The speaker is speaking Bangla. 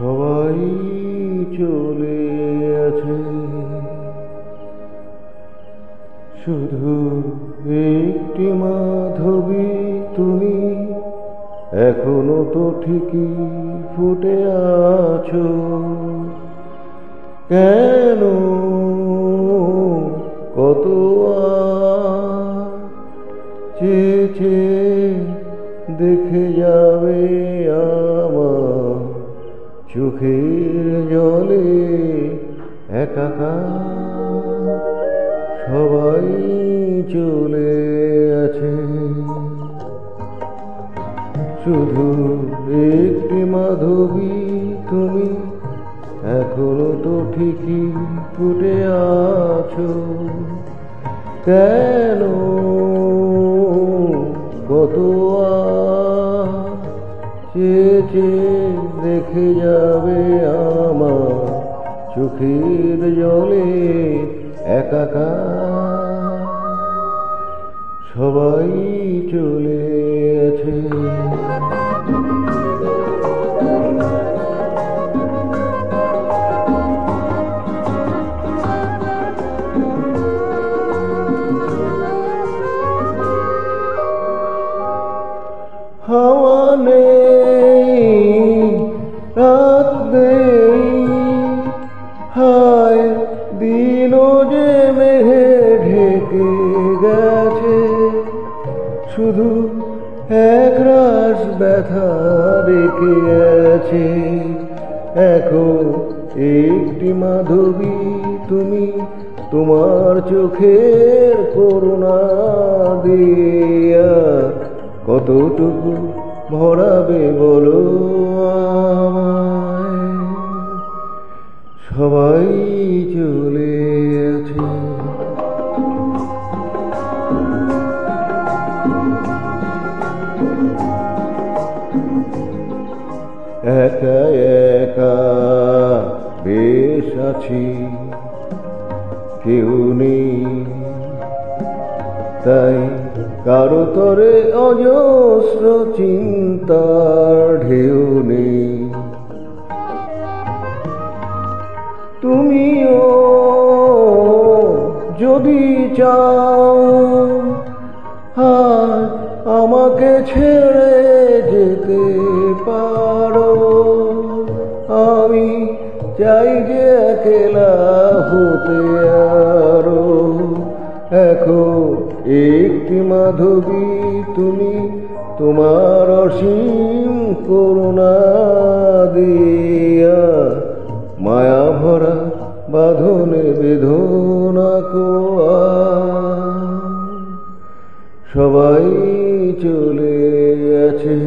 সবাই চলে আছে, শুধু একটি মাধবী তুমি এখনো তো ঠিকই ফুটে আছো। কেন কত চেয়ে চেয়ে দেখে যাবে আমার চোখের জলে একাকার। সবাই চলে আছে, শুধু একটি মাধবী তুমি এখনো তো ঠিকই ফুটে আছো। কেন কত চেয়ে চেয়ে দেখে যাবে আমার চোখের জলে একাকার। সবাই চলে আছে, হাওয়া নেই রাত নেই, হায় দিনও যে মেঘে ঢেকে গেছে। শুধু একরাশ ব্যথা রেখে গেছে। এখন একটি মাধবী তুমি তোমার চোখের করুণা দিয়া কতটুকু ভরাবে বলো আমায়। সবাই চলে আছে, একা একা বেশ আছি, কেউ নেই তাই কারো তরে অজস্র চিন্তার ঢেউ নেই। তুমিও যদি চাও আর আমাকে ছেড়ে যেতে পারো। আমি চাই যে একলা হতে আরো। এখন একটি মাধবী তুমি তোমার অসীম করুণা দিয়া মায়া ভরা বাঁধনে বেদনা কোয়া। সবাই চলে আছে।